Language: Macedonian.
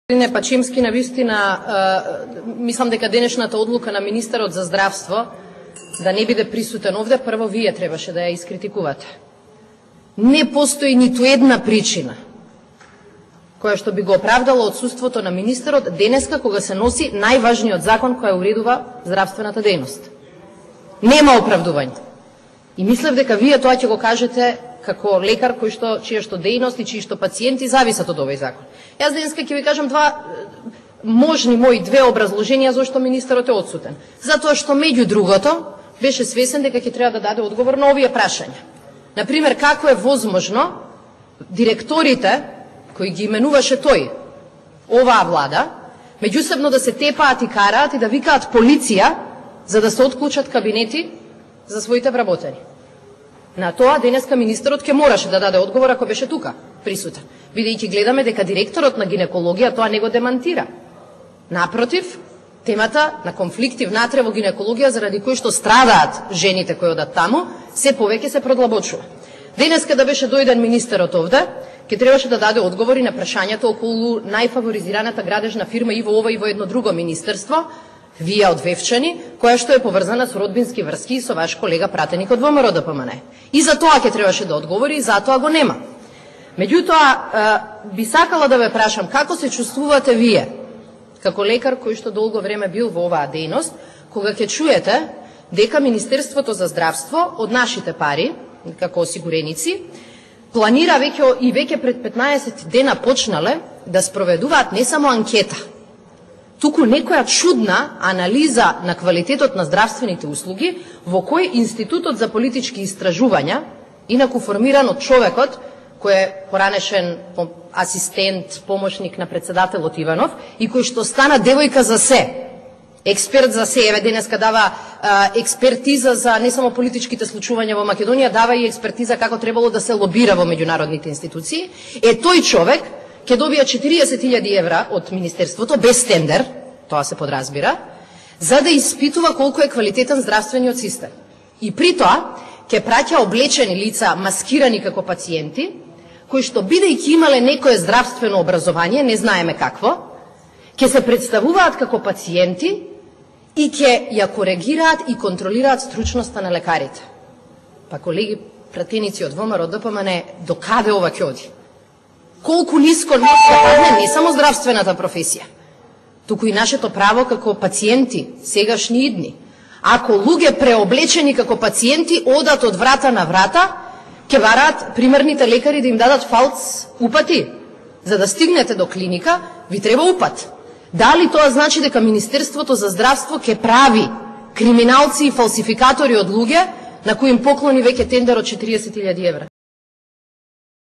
Господине Пачимски, навистина мислам дека денешната одлука на министерот за здравство да не биде присутен овде, прво вие требаше да ја искритикувате. Не постои ниту една причина која што би го оправдала отсуството на министерот денеска кога се носи најважниот закон кој уредува здравствената дејност. Нема оправдување. И мислев дека вие тоа ќе го кажете како лекар чија што дејност и чии што пациенти зависат од овој закон. Јас денеска ќе ви кажам две образложенија зашто министерот е отсутен. Затоа што меѓу другото беше свесен дека ќе треба да даде одговор на овие прашања. Например, како е возможно директорите кои ги именуваше тој, оваа влада, меѓусебно да се тепаат и караат и да викаат полиција за да се отклучат кабинети за своите вработени. На тоа денеска министерот ќе мораше да даде одговор ако беше тука присутен. Бидејќи гледаме дека директорот на гинекологија тоа не го демантира. Напротив, темата на конфликти внатре во гинекологија заради кои што страдаат жените кои одат таму, се повеќе се продлабочува. Денеска да беше дојден министерот овде, ќе требаше да даде одговори на прашањата околу најфаворизираната градежна фирма и во ова и во едно друго министерство, вие од Вевчани, која што е поврзана со родбински врски и со ваш колега пратеник од ВМРО ДПМН. И за тоа ќе требаше да одговори и затоа го нема. Меѓутоа, би сакала да ве прашам како се чувствувате вие, како лекар кој што долго време бил во оваа дејност, кога ќе чуете дека Министерството за здравство од нашите пари, како осигуреници, планира веќе пред 15 дена почнале да спроведуваат не само анкета, туку некоја чудна анализа на квалитетот на здравствените услуги во кој Институтот за политички истражувања, инаку формиран од човекот кој е поранешен асистент, помошник на председателот Иванов и кој што стана девојка за се, експерт за се, еве денеска дава експертиза за не само политичките случувања во Македонија, дава и експертиза како требало да се лобира во меѓународните институции, тој човек ќе добија 40.000 евра од Министерството, без тендер, тоа се подразбира, за да испитува колку е квалитетен здравствениот систем. И при тоа ќе праќа облечени лица, маскирани како пациенти, кои што бидејќи имале некое здравствено образование, не знаеме какво, ќе се представуваат како пациенти и ќе ја коригираат и контролираат стручноста на лекарите. Па колеги, пратеници од ВМРО ДПМН, до каде ова ќе оди? Колку ниско не само здравствената професија, туку и нашето право како пациенти, сегашни и идни. Ако луѓе преоблечени како пациенти одат од врата на врата, ќе бараат примерните лекари да им дадат фалц упати. За да стигнете до клиника, ви треба упат. Дали тоа значи дека Министерството за здравство ќе прави криминалци и фалсификатори од луѓе на кои им поклони веќе тендер од 40.000 евра?